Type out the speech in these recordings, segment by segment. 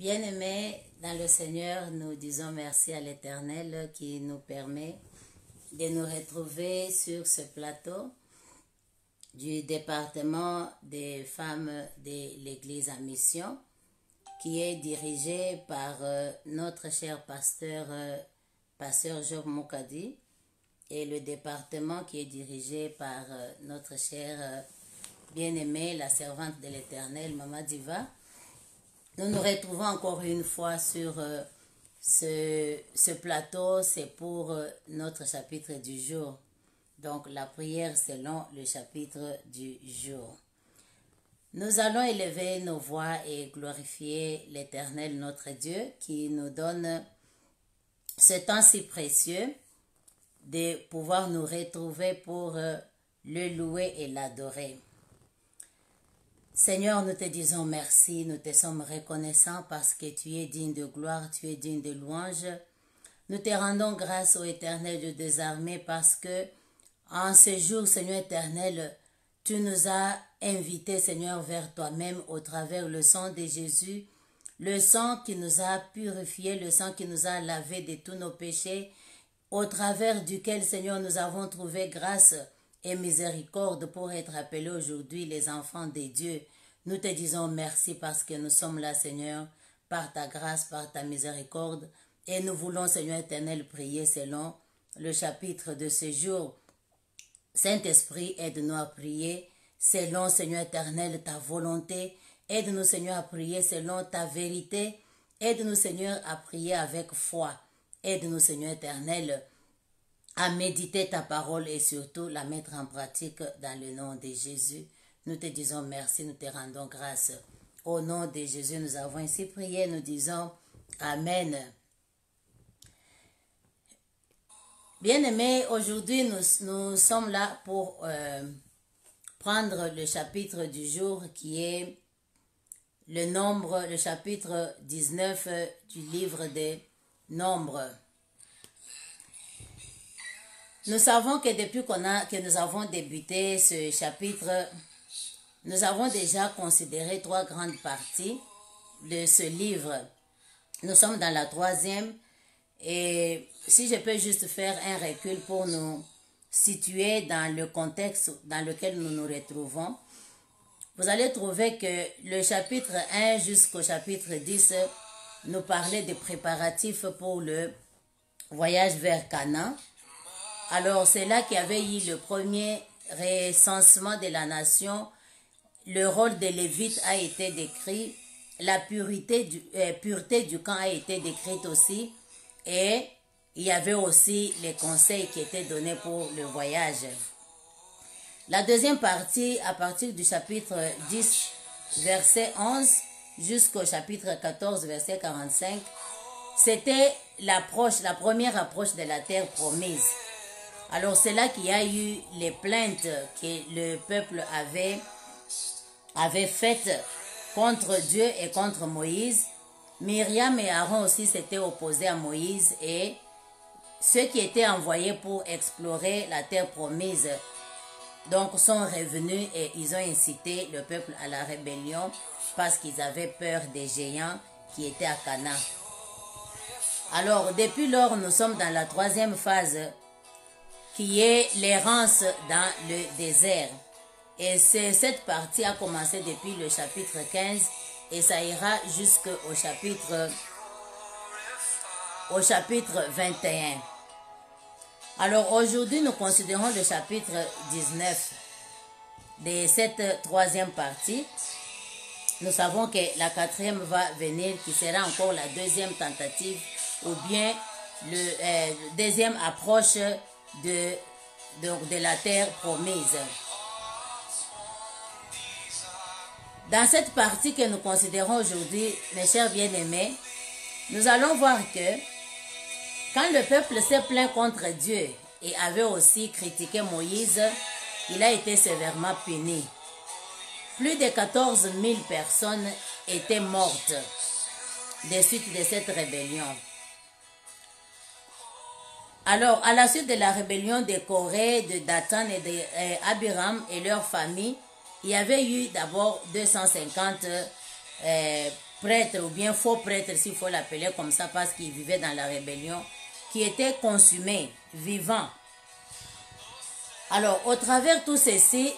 Bien-aimés dans le Seigneur, nous disons merci à l'Éternel qui nous permet de nous retrouver sur ce plateau du département des femmes de l'Église en mission qui est dirigé par notre cher pasteur Job Moukadi, et le département qui est dirigé par notre chère bien-aimée, la servante de l'Éternel, Maman Diva. Nous nous retrouvons encore une fois sur ce plateau. C'est pour notre chapitre du jour. Donc la prière selon le chapitre du jour. Nous allons élever nos voix et glorifier l'Éternel notre Dieu qui nous donne ce temps si précieux de pouvoir nous retrouver pour le louer et l'adorer. Seigneur, nous te disons merci, nous te sommes reconnaissants parce que tu es digne de gloire, tu es digne de louange. Nous te rendons grâce au Éternel Dieu des armées parce que en ce jour, Seigneur éternel, tu nous as invités, Seigneur, vers toi-même au travers le sang de Jésus, le sang qui nous a purifiés, le sang qui nous a lavés de tous nos péchés, au travers duquel, Seigneur, nous avons trouvé grâce et miséricorde pour être appelés aujourd'hui les enfants de Dieu. Nous te disons merci parce que nous sommes là, Seigneur, par ta grâce, par ta miséricorde. Et nous voulons, Seigneur éternel, prier selon le chapitre de ce jour. Saint-Esprit, aide-nous à prier selon, Seigneur éternel, ta volonté. Aide-nous, Seigneur, à prier selon ta vérité. Aide-nous, Seigneur, à prier avec foi. Aide-nous, Seigneur éternel, à méditer ta parole et surtout la mettre en pratique dans le nom de Jésus. Nous te disons merci, nous te rendons grâce. Au nom de Jésus, nous avons ainsi prié, nous disons Amen. Bien-aimés, aujourd'hui nous sommes là pour prendre le chapitre du jour qui est le chapitre 19 du livre des Nombres. Nous savons que depuis que nous avons débuté ce chapitre, nous avons déjà considéré 3 grandes parties de ce livre. Nous sommes dans la 3e et si je peux juste faire un recul pour nous situer dans le contexte dans lequel nous nous retrouvons, vous allez trouver que le chapitre 1 jusqu'au chapitre 10 nous parlait des préparatifs pour le voyage vers Canaan. Alors, c'est là qu'il y avait eu le premier recensement de la nation. Le rôle des Lévites a été décrit. La pureté du camp a été décrite aussi. Et il y avait aussi les conseils qui étaient donnés pour le voyage. La deuxième partie, à partir du chapitre 10, verset 11, jusqu'au chapitre 14, verset 45, c'était la première approche de la terre promise. Alors c'est là qu'il y a eu les plaintes que le peuple avait faites contre Dieu et contre Moïse. Myriam et Aaron aussi s'étaient opposés à Moïse et ceux qui étaient envoyés pour explorer la terre promise donc sont revenus et ils ont incité le peuple à la rébellion parce qu'ils avaient peur des géants qui étaient à Canaan. Alors depuis lors, nous sommes dans la 3e phase qui est l'errance dans le désert. Et cette partie a commencé depuis le chapitre 15 et ça ira jusqu'au chapitre 21. Alors aujourd'hui, nous considérons le chapitre 19 de cette 3e partie. Nous savons que la 4e va venir, qui sera encore la 2e tentative ou bien le 2e approche de la terre promise. Dans cette partie que nous considérons aujourd'hui, mes chers bien-aimés, nous allons voir que quand le peuple s'est plaint contre Dieu et avait aussi critiqué Moïse, il a été sévèrement puni. Plus de 14 000 personnes étaient mortes des suites de cette rébellion. Alors, à la suite de la rébellion de Corée, de Dathan et d'Abiram et leurs familles, il y avait eu d'abord 250 prêtres ou bien faux prêtres, s'il faut l'appeler comme ça, parce qu'ils vivaient dans la rébellion, qui étaient consumés, vivants. Alors, au travers tout ceci,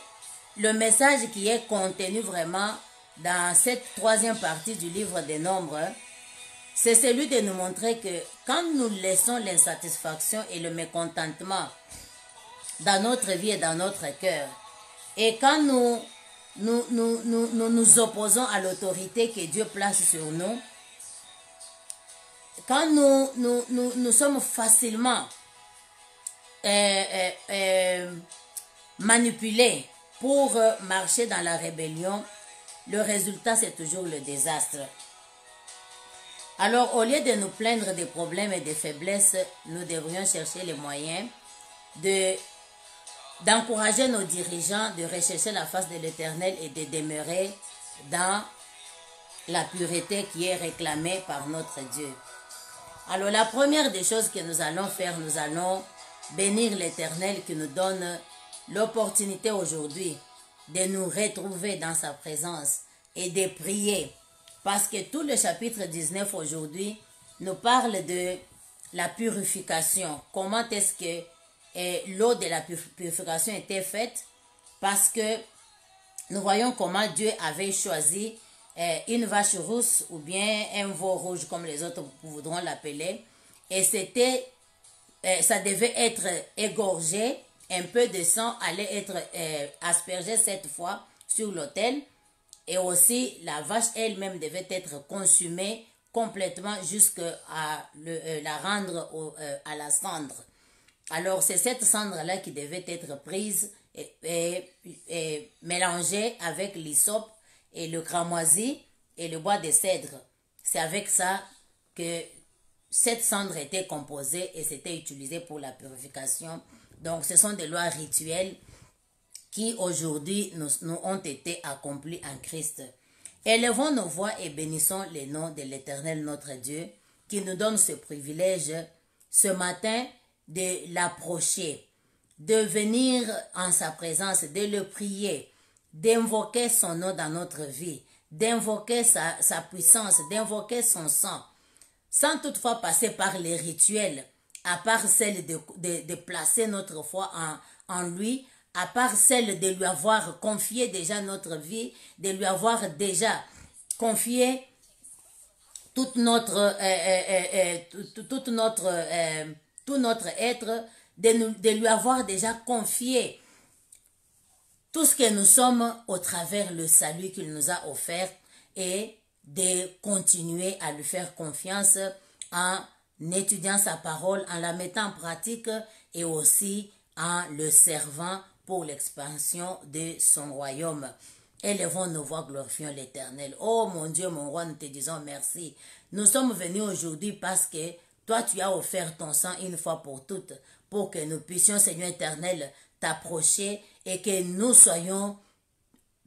le message qui est contenu vraiment dans cette troisième partie du livre des Nombres, c'est celui de nous montrer que quand nous laissons l'insatisfaction et le mécontentement dans notre vie et dans notre cœur, et quand nous opposons à l'autorité que Dieu place sur nous, quand nous sommes facilement manipulés pour marcher dans la rébellion, le résultat c'est toujours le désastre. Alors, au lieu de nous plaindre des problèmes et des faiblesses, nous devrions chercher les moyens d'encourager nos dirigeants de rechercher la face de l'Éternel et de demeurer dans la pureté qui est réclamée par notre Dieu. Alors, la première des choses que nous allons faire, nous allons bénir l'Éternel qui nous donne l'opportunité aujourd'hui de nous retrouver dans sa présence et de prier. Parce que tout le chapitre 19 aujourd'hui nous parle de la purification. Comment est-ce que l'eau de la purification était faite? Parce que nous voyons comment Dieu avait choisi une vache rousse ou bien un veau rouge comme les autres voudront l'appeler. Et c'était, ça devait être égorgé. Un peu de sang allait être aspergé cette fois sur l'autel. Et aussi, la vache elle-même devait être consumée complètement jusqu'à la rendre à la cendre. Alors, c'est cette cendre-là qui devait être prise et mélangée avec l'hysope et le cramoisi et le bois de cèdre. C'est avec ça que cette cendre était composée et c'était utilisé pour la purification. Donc, ce sont des lois rituelles qui aujourd'hui nous ont été accomplis en Christ. Élevons nos voix et bénissons le nom de l'Éternel notre Dieu qui nous donne ce privilège ce matin de l'approcher, de venir en sa présence, de le prier, d'invoquer son nom dans notre vie, d'invoquer sa puissance, d'invoquer son sang, sans toutefois passer par les rituels, à part celle de placer notre foi en lui, à part celle de lui avoir confié déjà notre vie, de lui avoir déjà confié tout notre être, de lui avoir déjà confié tout ce que nous sommes au travers le salut qu'il nous a offert et de continuer à lui faire confiance en étudiant sa parole, en la mettant en pratique et aussi en le servant pour l'expansion de son royaume. Élevons nos voix, glorifions l'Éternel. Oh mon Dieu, mon roi, nous te disons merci. Nous sommes venus aujourd'hui parce que toi, tu as offert ton sang une fois pour toutes, pour que nous puissions, Seigneur éternel, t'approcher et que nous soyons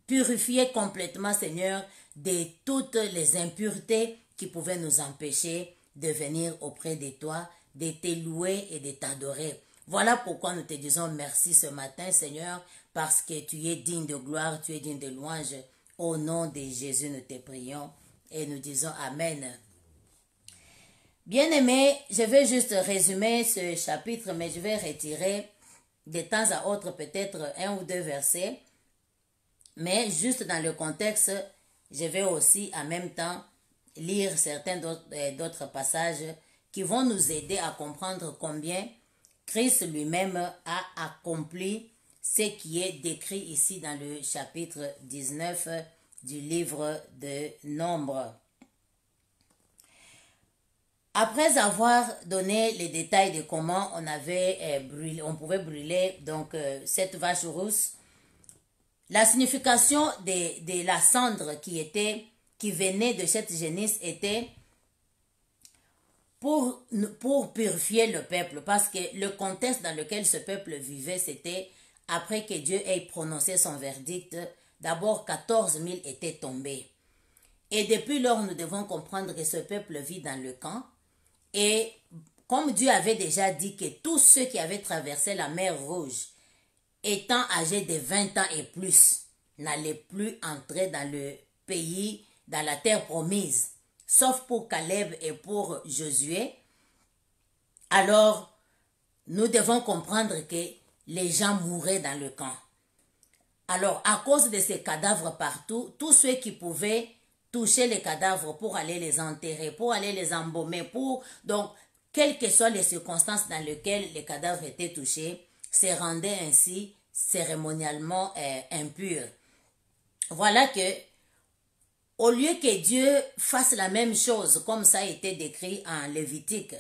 purifiés complètement, Seigneur, de toutes les impuretés qui pouvaient nous empêcher de venir auprès de toi, de te louer et de t'adorer. Voilà pourquoi nous te disons merci ce matin, Seigneur, parce que tu es digne de gloire, tu es digne de louange. Au nom de Jésus, nous te prions et nous disons Amen. Bien-aimés, je vais juste résumer ce chapitre, mais je vais retirer de temps à autre peut-être un ou deux versets. Mais juste dans le contexte, je vais aussi en même temps lire certains d'autres passages qui vont nous aider à comprendre combien Christ lui-même a accompli ce qui est décrit ici dans le chapitre 19 du livre de Nombres. Après avoir donné les détails de comment on pouvait brûler donc cette vache rousse, la signification de la cendre qui venait de cette génisse était pour purifier le peuple, parce que le contexte dans lequel ce peuple vivait, c'était après que Dieu ait prononcé son verdict. D'abord, 14 000 étaient tombés. Et depuis lors, nous devons comprendre que ce peuple vit dans le camp. Et comme Dieu avait déjà dit que tous ceux qui avaient traversé la mer Rouge, étant âgés de 20 ans et plus, n'allaient plus entrer dans le pays dans la terre promise, sauf pour Caleb et pour Josué, alors nous devons comprendre que les gens mouraient dans le camp. Alors, à cause de ces cadavres partout, tous ceux qui pouvaient toucher les cadavres pour aller les enterrer, pour aller les embaumer, donc, quelles que soient les circonstances dans lesquelles les cadavres étaient touchés, se rendaient ainsi cérémonialement impurs. Voilà que, au lieu que Dieu fasse la même chose, comme ça a été décrit en Lévitique,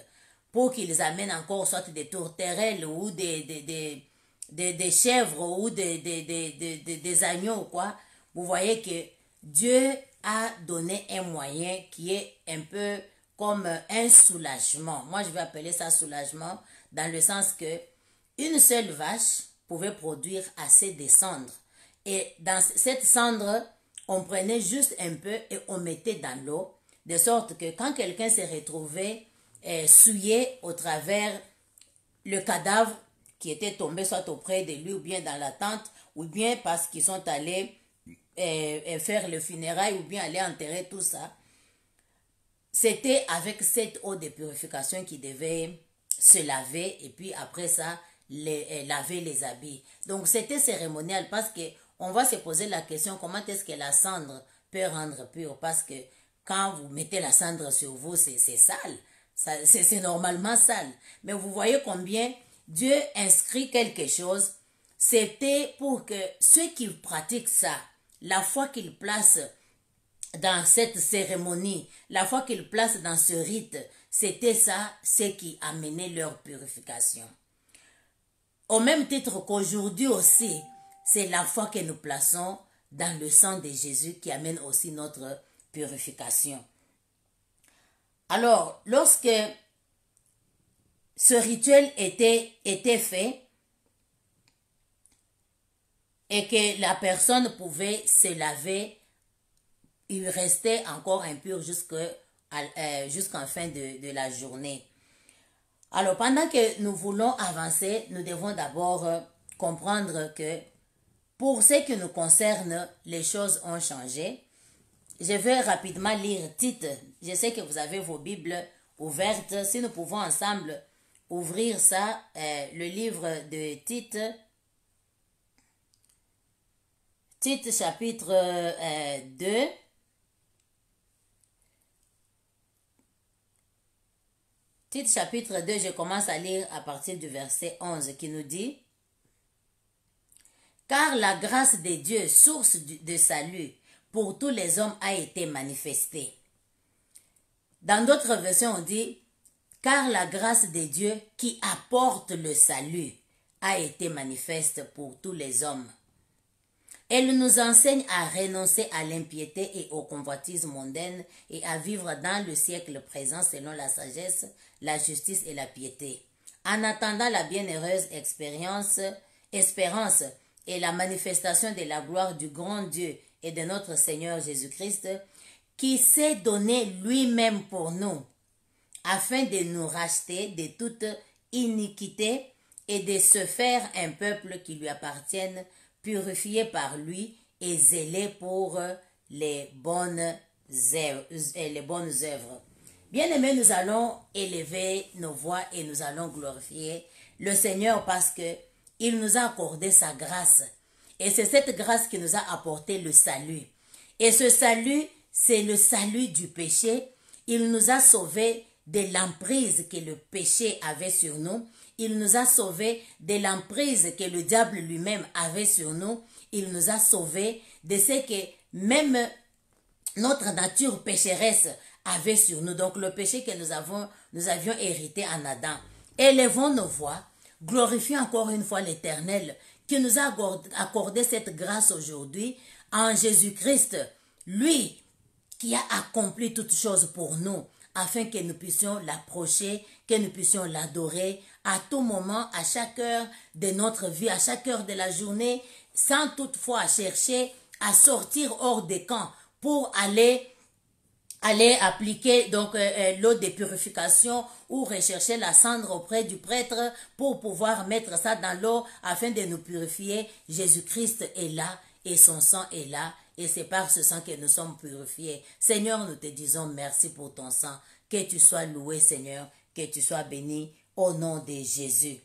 pour qu'ils amènent encore soit des tourterelles ou des chèvres ou des agneaux, quoi, vous voyez que Dieu a donné un moyen qui est un peu comme un soulagement. Moi, je vais appeler ça soulagement dans le sens que une seule vache pouvait produire assez de cendres. Et dans cette cendre, on prenait juste un peu et on mettait dans l'eau, de sorte que quand quelqu'un s'est retrouvé souillé au travers le cadavre qui était tombé soit auprès de lui ou bien dans la tente, ou bien parce qu'ils sont allés faire le funérail ou bien aller enterrer tout ça, c'était avec cette eau de purification qu'ils devaient se laver et puis après ça, laver les habits. Donc c'était cérémonial parce que on va se poser la question comment est-ce que la cendre peut rendre pure, parce que quand vous mettez la cendre sur vous, c'est sale. C'est normalement sale. Mais vous voyez combien Dieu inscrit quelque chose. C'était pour que ceux qui pratiquent ça, la foi qu'ils placent dans cette cérémonie, la foi qu'ils placent dans ce rite, c'était ça, ce qui amenait leur purification. Au même titre qu'aujourd'hui aussi, c'est la foi que nous plaçons dans le sang de Jésus qui amène aussi notre purification. Alors, lorsque ce rituel était fait et que la personne pouvait se laver, il restait encore impur jusqu'en fin de la journée. Alors, pendant que nous voulons avancer, nous devons d'abord comprendre que pour ce qui nous concerne, les choses ont changé. Je vais rapidement lire Tite. Je sais que vous avez vos Bibles ouvertes. Si nous pouvons ensemble ouvrir ça, le livre de Tite. Tite chapitre 2. Tite chapitre 2, je commence à lire à partir du verset 11 qui nous dit: Car la grâce de Dieu, source de salut, pour tous les hommes a été manifestée. Dans d'autres versions, on dit: Car la grâce de Dieu qui apporte le salut a été manifeste pour tous les hommes. Elle nous enseigne à renoncer à l'impiété et aux convoitises mondaines et à vivre dans le siècle présent selon la sagesse, la justice et la piété, en attendant la bienheureuse espérance et la manifestation de la gloire du grand Dieu et de notre Seigneur Jésus-Christ, qui s'est donné lui-même pour nous, afin de nous racheter de toute iniquité et de se faire un peuple qui lui appartienne, purifié par lui et zélé pour les bonnes œuvres. Bien-aimés, nous allons élever nos voix et nous allons glorifier le Seigneur parce que il nous a accordé sa grâce. Et c'est cette grâce qui nous a apporté le salut. Et ce salut, c'est le salut du péché. Il nous a sauvés de l'emprise que le péché avait sur nous. Il nous a sauvés de l'emprise que le diable lui-même avait sur nous. Il nous a sauvés de ce que même notre nature pécheresse avait sur nous. Donc le péché que nous avions hérité en Adam. Élevons nos voix, glorifions encore une fois l'Éternel qui nous a accordé cette grâce aujourd'hui en Jésus-Christ, lui qui a accompli toutes choses pour nous, afin que nous puissions l'approcher, que nous puissions l'adorer à tout moment, à chaque heure de notre vie, à chaque heure de la journée, sans toutefois chercher à sortir hors des camps pour aller appliquer donc l'eau de purification ou rechercher la cendre auprès du prêtre pour pouvoir mettre ça dans l'eau afin de nous purifier. Jésus-Christ est là et son sang est là et c'est par ce sang que nous sommes purifiés. Seigneur, nous te disons merci pour ton sang. Que tu sois loué, Seigneur, que tu sois béni au nom de Jésus.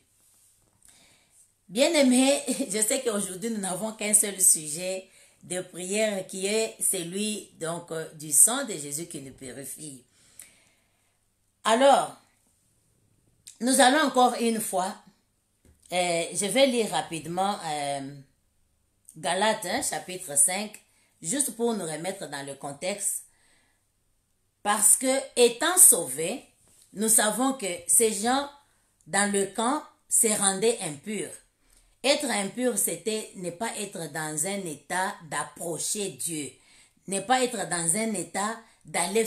Bien-aimés, je sais qu'aujourd'hui nous n'avons qu'un seul sujet de prière qui est celui donc du sang de Jésus qui nous purifie. Alors, nous allons encore une fois, je vais lire rapidement Galates chapitre 5, juste pour nous remettre dans le contexte. Parce que, étant sauvés, nous savons que ces gens dans le camp se rendaient impurs. Être impur, c'était ne pas être dans un état d'approcher Dieu, ne pas être dans un état d'aller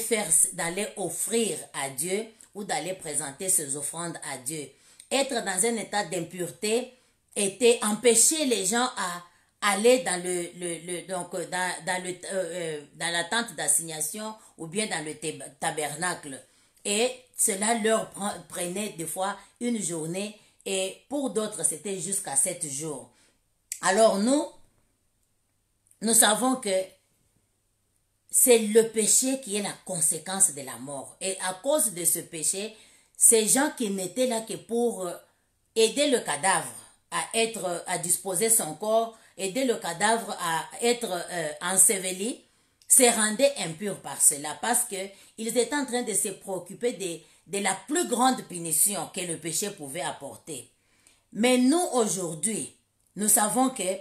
offrir à Dieu ou d'aller présenter ses offrandes à Dieu. Être dans un état d'impureté était empêcher les gens à aller dans dans la tente d'assignation ou bien dans le tabernacle. Et cela leur prenait des fois une journée et pour d'autres c'était jusqu'à 7 jours. Alors nous savons que c'est le péché qui est la conséquence de la mort. Et à cause de ce péché, ces gens qui n'étaient là que pour aider le cadavre à disposer son corps, aider le cadavre à être enseveli, se rendaient impurs par cela parce qu'ils étaient en train de se préoccuper de la plus grande punition que le péché pouvait apporter. Mais nous, aujourd'hui, nous savons qu'il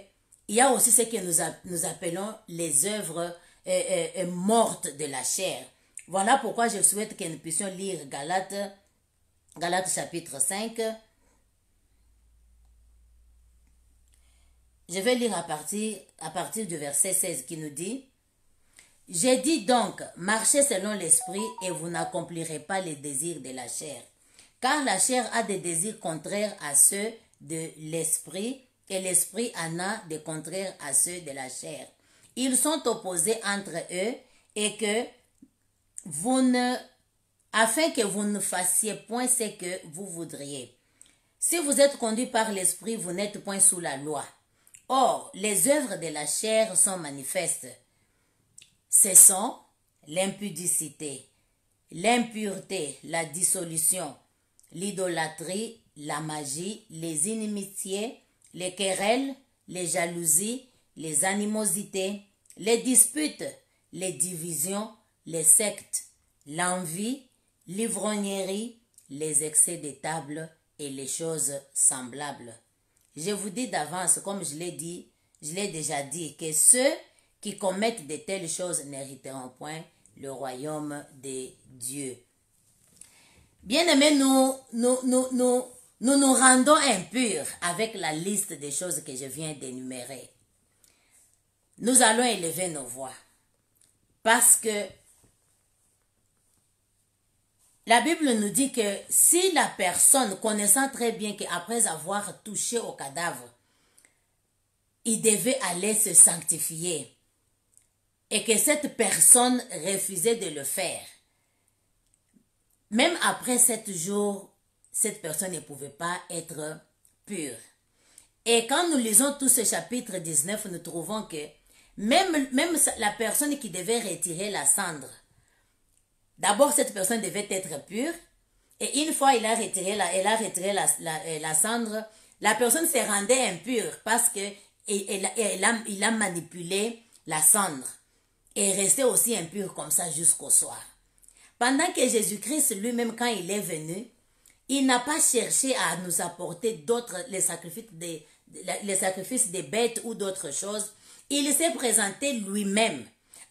y a aussi ce que nous appelons les œuvres mortes de la chair. Voilà pourquoi je souhaite que nous puissions lire Galates chapitre 5. Je vais lire à partir du verset 16 qui nous dit: j'ai dit donc, marchez selon l'esprit et vous n'accomplirez pas les désirs de la chair. Car la chair a des désirs contraires à ceux de l'esprit et l'esprit en a des contraires à ceux de la chair. Ils sont opposés entre eux et que afin que vous ne fassiez point ce que vous voudriez. Si vous êtes conduit par l'esprit, vous n'êtes point sous la loi. Or, les œuvres de la chair sont manifestes. Ce sont l'impudicité, l'impureté, la dissolution, l'idolâtrie, la magie, les inimitiés, les querelles, les jalousies, les animosités, les disputes, les divisions, les sectes, l'envie, l'ivrognerie, les excès de table et les choses semblables. Je vous dis d'avance, comme je l'ai déjà dit, que ceux qui commettent de telles choses n'hériteront point le royaume de Dieu. Bien-aimés, nous rendons impurs avec la liste des choses que je viens d'énumérer. Nous allons élever nos voix parce que la Bible nous dit que si la personne, connaissant très bien qu'après avoir touché au cadavre, il devait aller se sanctifier, et que cette personne refusait de le faire, même après 7 jours, cette personne ne pouvait pas être pure. Et quand nous lisons tout ce chapitre 19, nous trouvons que même la personne qui devait retirer la cendre, d'abord cette personne devait être pure, et une fois elle a retiré la cendre, la personne se rendait impure parce que il a manipulé la cendre. Et rester aussi impur comme ça jusqu'au soir. Pendant que Jésus-Christ lui-même, quand il est venu, il n'a pas cherché à nous apporter les sacrifices des bêtes ou d'autres choses. Il s'est présenté lui-même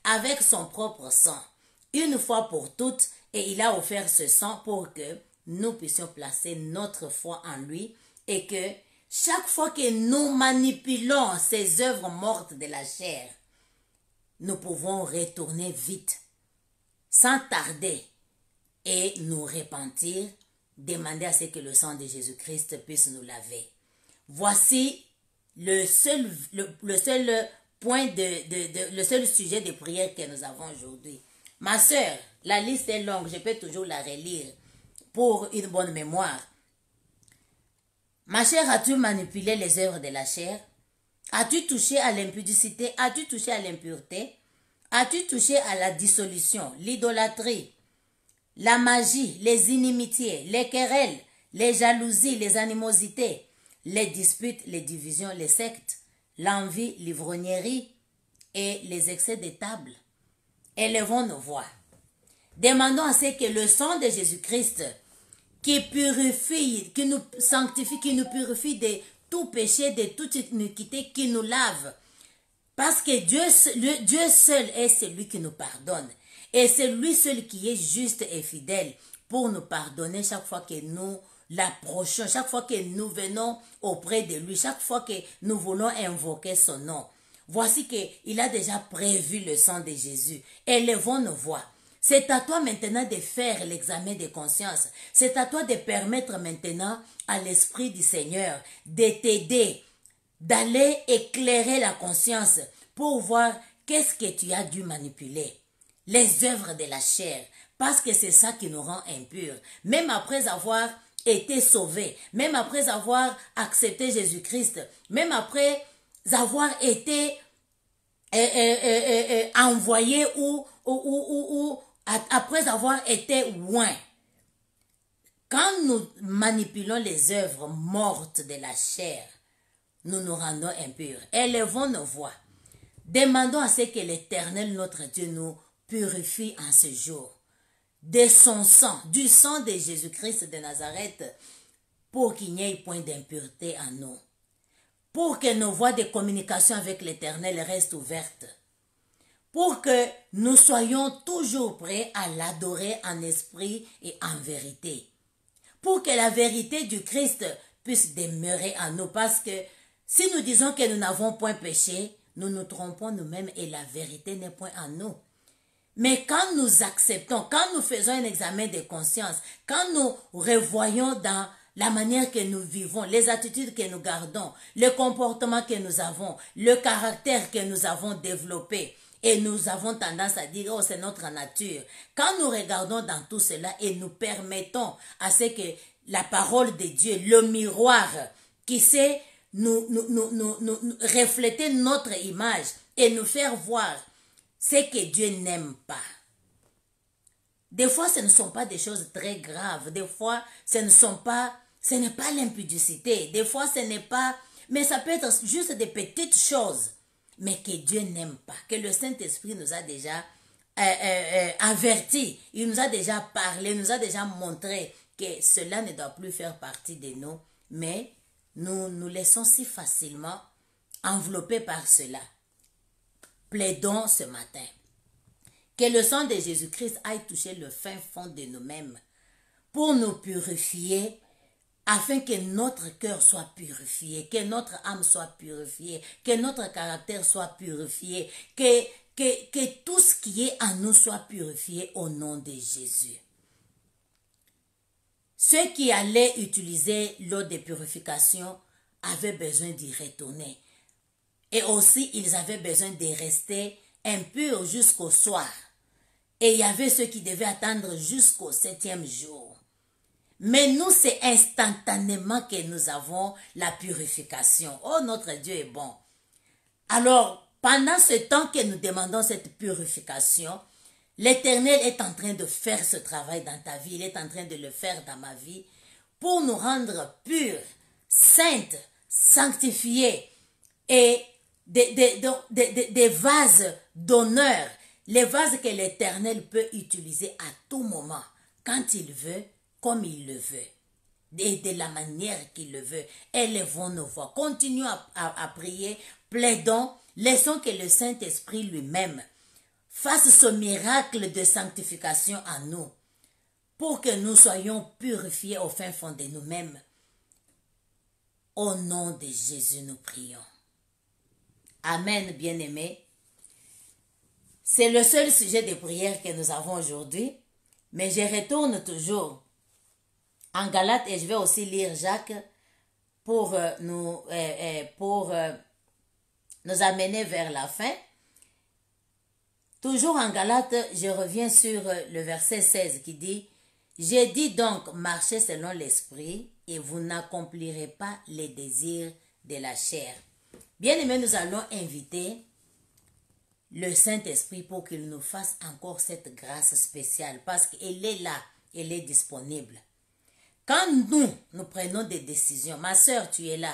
avec son propre sang, une fois pour toutes, et il a offert ce sang pour que nous puissions placer notre foi en lui et que chaque fois que nous manipulons ces œuvres mortes de la chair, nous pouvons retourner vite, sans tarder, et nous repentir, demander à ce que le sang de Jésus-Christ puisse nous laver. Voici le seul point le seul sujet de prière que nous avons aujourd'hui. Ma sœur, la liste est longue, je peux toujours la relire pour une bonne mémoire. Ma chère, as-tu manipulé les œuvres de la chair? As-tu touché à l'impudicité? As-tu touché à l'impureté? As-tu touché à la dissolution, l'idolâtrie, la magie, les inimitiés, les querelles, les jalousies, les animosités, les disputes, les divisions, les sectes, l'envie, l'ivrognerie et les excès de table? Élevons nos voix. Demandons à ce que le sang de Jésus-Christ qui purifie, qui nous sanctifie, qui nous purifie de tout péché, de toute iniquité, qui nous lave. Parce que Dieu seul est celui qui nous pardonne. Et c'est lui seul qui est juste et fidèle pour nous pardonner chaque fois que nous l'approchons, chaque fois que nous venons auprès de lui, chaque fois que nous voulons invoquer son nom. Voici qu'il a déjà prévu le sang de Jésus. Élevons nos voix. C'est à toi maintenant de faire l'examen de conscience. C'est à toi de permettre maintenant à l'Esprit du Seigneur de t'aider, d'aller éclairer la conscience pour voir qu'est-ce que tu as dû manipuler. Les œuvres de la chair, parce que c'est ça qui nous rend impurs. Même après avoir été sauvés, même après avoir accepté Jésus-Christ, même après avoir été envoyé ou après avoir été loin. Quand nous manipulons les œuvres mortes de la chair, nous nous rendons impurs. Élevons nos voix. Demandons à ce que l'Éternel, notre Dieu, nous purifie en ce jour de son sang, du sang de Jésus-Christ de Nazareth, pour qu'il n'y ait point d'impureté en nous, pour que nos voies de communication avec l'Éternel restent ouvertes, pour que nous soyons toujours prêts à l'adorer en esprit et en vérité, pour que la vérité du Christ puisse demeurer en nous, parce que si nous disons que nous n'avons point péché, nous nous trompons nous-mêmes et la vérité n'est point en nous. Mais quand nous acceptons, quand nous faisons un examen de conscience, quand nous revoyons dans la manière que nous vivons, les attitudes que nous gardons, le comportement que nous avons, le caractère que nous avons développé, et nous avons tendance à dire, oh, c'est notre nature. Quand nous regardons dans tout cela et nous permettons à ce que la parole de Dieu, le miroir qui sait nous refléter notre image et nous faire voir ce que Dieu n'aime pas. Des fois, ce ne sont pas des choses très graves. Des fois, ce n'est pas l'impudicité. Des fois, ce n'est pas... Mais ça peut être juste des petites choses. Mais que Dieu n'aime pas. Que le Saint-Esprit nous a déjà avertis. Il nous a déjà parlé, il nous a déjà montré que cela ne doit plus faire partie de nous. Mais nous nous laissons si facilement envelopper par cela. Plaidons ce matin que le sang de Jésus-Christ aille toucher le fin fond de nous-mêmes pour nous purifier, afin que notre cœur soit purifié, que notre âme soit purifiée, que notre caractère soit purifié, que tout ce qui est en nous soit purifié au nom de Jésus. Ceux qui allaient utiliser l'eau de purification avaient besoin d'y retourner. Et aussi, ils avaient besoin de rester impurs jusqu'au soir. Et il y avait ceux qui devaient attendre jusqu'au 7e jour. Mais nous, c'est instantanément que nous avons la purification. Oh, notre Dieu est bon. Alors, pendant ce temps que nous demandons cette purification, l'Éternel est en train de faire ce travail dans ta vie. Il est en train de le faire dans ma vie pour nous rendre purs, saintes, sanctifiés et des vases d'honneur, les vases que l'Éternel peut utiliser à tout moment, quand il veut, comme il le veut, et de la manière qu'il le veut. Élevons nos voix, continuons à prier, plaidons, laissons que le Saint-Esprit lui-même fasse ce miracle de sanctification en nous, pour que nous soyons purifiés au fin fond de nous-mêmes. Au nom de Jésus, nous prions. Amen, bien-aimés. C'est le seul sujet de prière que nous avons aujourd'hui, mais je retourne toujours en Galates et je vais aussi lire Jacques pour nous amener vers la fin. Toujours en Galates, je reviens sur le verset 16 qui dit « J'ai dit donc, marchez selon l'esprit et vous n'accomplirez pas les désirs de la chair. » Bien aimé, nous allons inviter le Saint-Esprit pour qu'il nous fasse encore cette grâce spéciale parce qu'elle est là, elle est disponible. Quand nous prenons des décisions, ma soeur, tu es là,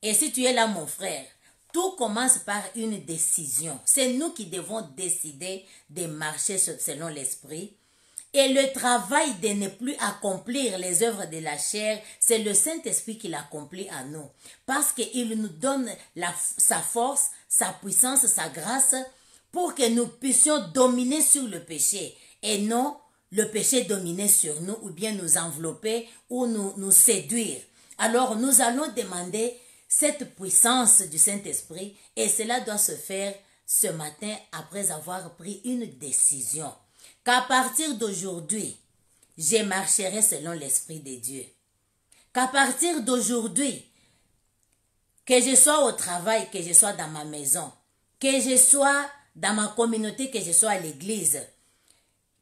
et si tu es là, mon frère, tout commence par une décision. C'est nous qui devons décider de marcher selon l'Esprit. Et le travail de ne plus accomplir les œuvres de la chair, c'est le Saint-Esprit qui l'accomplit à nous. Parce qu'il nous donne sa force, sa puissance, sa grâce, pour que nous puissions dominer sur le péché. Et non le péché dominer sur nous, ou bien nous envelopper, ou nous séduire. Alors nous allons demander cette puissance du Saint-Esprit, et cela doit se faire ce matin après avoir pris une décision. Qu'à partir d'aujourd'hui, je marcherai selon l'Esprit de Dieu. Qu'à partir d'aujourd'hui, que je sois au travail, que je sois dans ma maison, que je sois dans ma communauté, que je sois à l'église,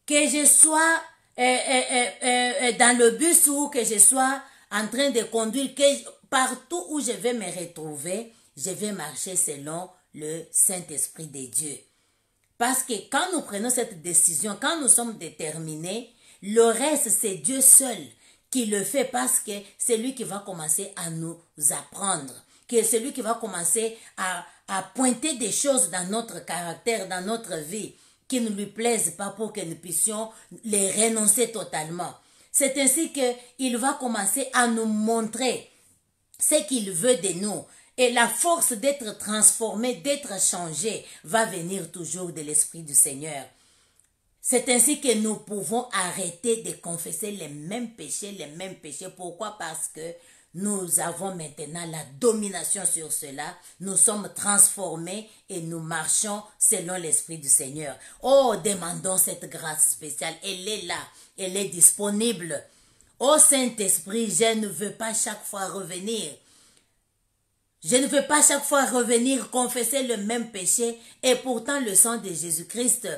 que je sois dans le bus ou que je sois en train de conduire, que partout où je vais me retrouver, je vais marcher selon le Saint-Esprit de Dieu. Parce que quand nous prenons cette décision, quand nous sommes déterminés, le reste, c'est Dieu seul qui le fait parce que c'est lui qui va commencer à nous apprendre, que c'est lui qui va commencer à pointer des choses dans notre caractère, dans notre vie, qui ne lui plaisent pas pour que nous puissions les renoncer totalement. C'est ainsi qu'il va commencer à nous montrer ce qu'il veut de nous. Et la force d'être transformé, d'être changé, va venir toujours de l'Esprit du Seigneur. C'est ainsi que nous pouvons arrêter de confesser les mêmes péchés. Pourquoi? Parce que nous avons maintenant la domination sur cela. Nous sommes transformés et nous marchons selon l'Esprit du Seigneur. Oh, demandons cette grâce spéciale. Elle est là, elle est disponible. Oh Saint-Esprit, je ne veux pas chaque fois revenir. Je ne veux pas chaque fois revenir confesser le même péché, et pourtant le sang de Jésus-Christ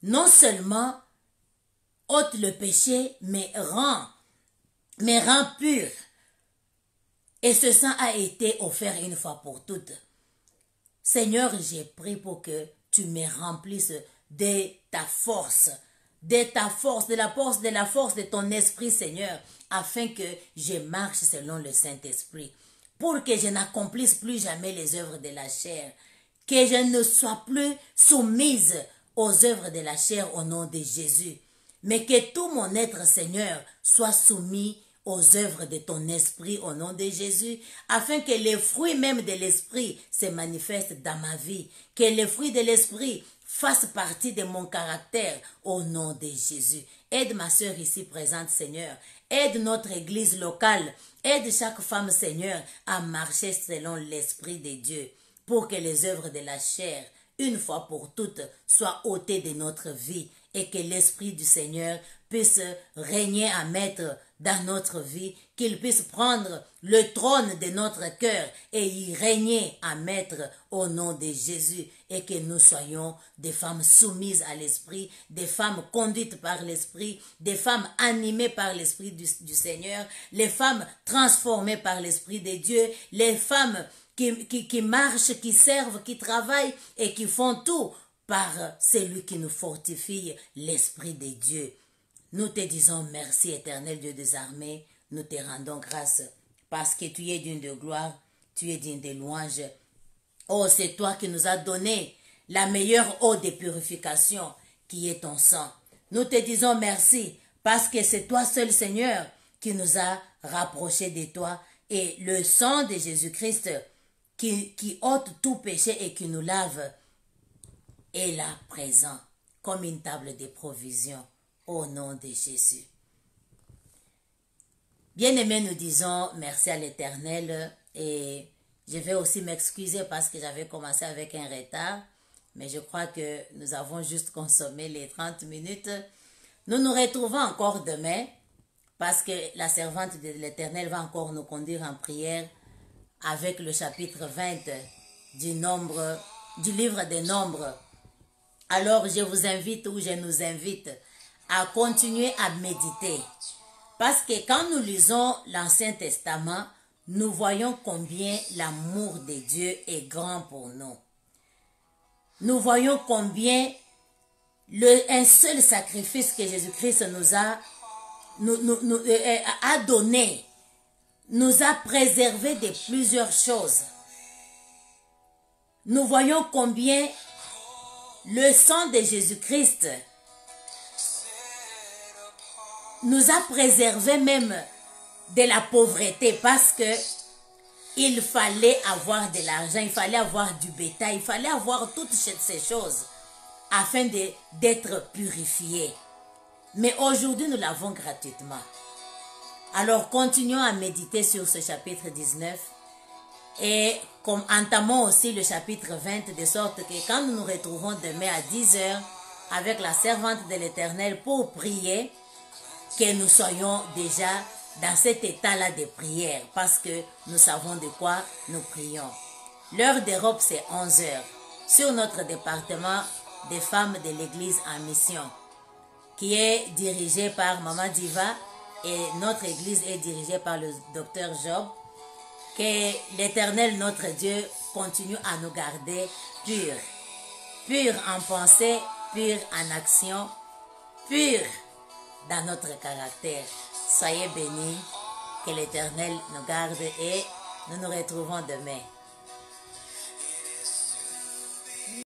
non seulement ôte le péché, mais rend pur. Et ce sang a été offert une fois pour toutes. Seigneur, j'ai prié pour que tu me remplisses de ta force, de la force de ton esprit, Seigneur, afin que je marche selon le Saint-Esprit. Pour que je n'accomplisse plus jamais les œuvres de la chair, que je ne sois plus soumise aux œuvres de la chair au nom de Jésus, mais que tout mon être, Seigneur, soit soumis aux œuvres de ton esprit au nom de Jésus, afin que les fruits même de l'esprit se manifestent dans ma vie, que les fruits de l'esprit fassent partie de mon caractère au nom de Jésus. Aide ma sœur ici présente, Seigneur. Aide notre église locale. Aide chaque femme, Seigneur, à marcher selon l'Esprit de Dieu, pour que les œuvres de la chair, une fois pour toutes, soient ôtées de notre vie, et que l'Esprit du Seigneur puisse régner à maître dans notre vie, qu'il puisse prendre le trône de notre cœur et y régner à maître au nom de Jésus, et que nous soyons des femmes soumises à l'Esprit, des femmes conduites par l'Esprit, des femmes animées par l'Esprit du Seigneur, les femmes transformées par l'Esprit de Dieu, les femmes qui marchent, qui servent, qui travaillent et qui font tout par celui qui nous fortifie, l'Esprit de Dieu. Nous te disons merci, éternel Dieu des armées. Nous te rendons grâce parce que tu es digne de gloire, tu es digne de louange. Oh, c'est toi qui nous as donné la meilleure eau de purification qui est ton sang. Nous te disons merci parce que c'est toi seul, Seigneur, qui nous a rapprochés de toi, et le sang de Jésus-Christ qui ôte tout péché et qui nous lave est là présent comme une table de provision au nom de Jésus. Bien-aimés, nous disons merci à l'Éternel, et je vais aussi m'excuser parce que j'avais commencé avec un retard, mais je crois que nous avons juste consommé les 30 minutes. Nous nous retrouvons encore demain parce que la servante de l'Éternel va encore nous conduire en prière avec le chapitre 20 du livre des Nombres. Alors je vous invite, ou je nous invite, à continuer à méditer. Parce que quand nous lisons l'Ancien Testament, nous voyons combien l'amour de Dieu est grand pour nous. Nous voyons combien un seul sacrifice que Jésus-Christ a donné, nous a préservé de plusieurs choses. Nous voyons combien le sang de Jésus-Christ nous a préservé même de la pauvreté, parce que il fallait avoir de l'argent, il fallait avoir du bétail, il fallait avoir toutes ces choses afin d'être purifiés. Mais aujourd'hui, nous l'avons gratuitement. Alors, continuons à méditer sur ce chapitre 19 et entamons aussi le chapitre 20, de sorte que quand nous nous retrouvons demain à 10 heures avec la servante de l'Éternel pour prier, que nous soyons déjà dans cet état-là de prière, parce que nous savons de quoi nous prions. L'heure d'Europe, c'est 11 heures. Sur notre département des femmes de l'Église en mission, qui est dirigé par Maman Diva, et notre Église est dirigée par le docteur Job. Que l'Éternel, notre Dieu, continue à nous garder purs. Purs en pensée, purs en action, purs dans notre caractère. Soyez bénis, que l'Éternel nous garde et nous nous retrouvons demain.